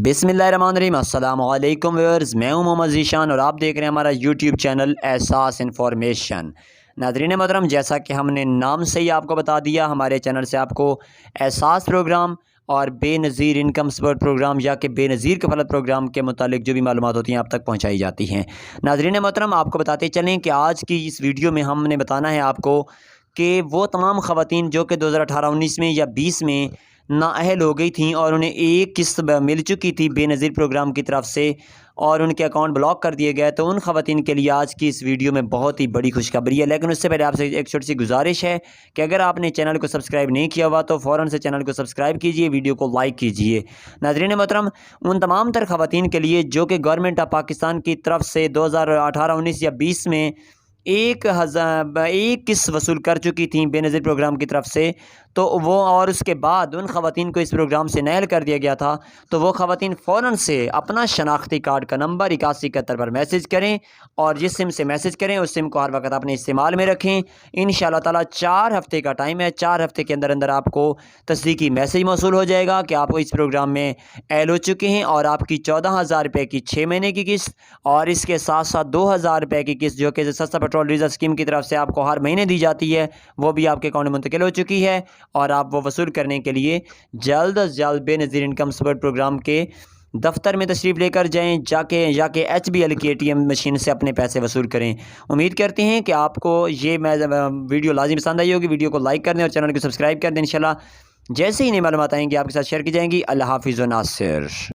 बिस्मिल्लाहिर्रहमानिर्रहीम। अस्सलाम वालेकुम व्यूअर्स, मैं हूं मोहम्मद ज़ीशान और आप देख रहे हैं हमारा यूट्यूब चैनल एहसास इन्फॉर्मेशन। नाज़रीन मोहतरम, जैसा कि हमने नाम से ही आपको बता दिया, हमारे चैनल से आपको एहसास प्रोग्राम और बेनज़ीर इनकम सपोर्ट प्रोग्राम या कि बेनज़ीर कफ़ालत प्रोग्राम के मुतालिक जो भी मालूमात होती हैं आप तक पहुँचाई जाती हैं। नाज़रीन मोहतरम, आपको बताते चलें कि आज की इस वीडियो में हमने बताना है आपको कि वो तमाम ख़वातीन जो कि 2018-19 में या 20 में नाअहल हो गई थीं और उन्हें एक किस्त मिल चुकी थी बेनज़ीर प्रोग्राम की तरफ से और उनके अकाउंट ब्लॉक कर दिए गए, तो उन ख़वातीन के लिए आज की इस वीडियो में बहुत ही बड़ी खुशखबरी है। लेकिन उससे पहले आपसे एक छोटी सी गुजारिश है कि अगर आपने चैनल को सब्सक्राइब नहीं किया हुआ तो फ़ौरन से चैनल को सब्सक्राइब कीजिए, वीडियो को लाइक कीजिए। नाज़रीन मोहतरम, उन तमाम तर ख़वातीन के लिए जो कि गवर्नमेंट ऑफ पाकिस्तान की तरफ से 2018-19 या 20 में एक किस्त वसूल कर चुकी थी बेनज़ीर प्रोग्राम की तरफ से, तो वो और उसके बाद उन ख़वातीन को इस प्रोग्राम से नाअहल कर दिया गया था, तो वो ख़वातीन फ़ौरन से अपना शनाख्ती कार्ड का नंबर 8171 पर मैसेज करें और जिस सिम से मैसेज करें उस सिम को हर वक्त अपने इस्तेमाल में रखें। इंशाअल्लाह ताला 4 हफ़्ते का टाइम है, 4 हफ़्ते के अंदर अंदर आपको तस्दीकी मैसेज मौसूल हो जाएगा कि आप इस प्रोग्राम में ऐड हो चुके हैं और आपकी 14,000 रुपये की 6 महीने की किस्त और इसके साथ साथ 2,000 रुपये की किस्त जो कि सस्ता पेट्रोल डीजल स्कीम की तरफ से आपको हर महीने दी जाती है, वो भी आपके अकाउंट में मुंतकिल हो चुकी है और आप वो वसूल करने के लिए जल्द अज जल्द बेनज़ीर इनकम सपोर्ट प्रोग्राम के दफ्तर में तशरीफ़ लेकर जाएं, जाके HBL की ATM मशीन से अपने पैसे वसूल करें। उम्मीद करते हैं कि आपको ये वीडियो लाज़िम पसंद आई होगी। वीडियो को लाइक कर दें और चैनल को सब्सक्राइब कर दें। इंशाल्लाह जैसे ही नई मालूमात आएंगी आपके साथ शेयर की जाएंगी। अल्लाह हाफ़िज़ व नासिर।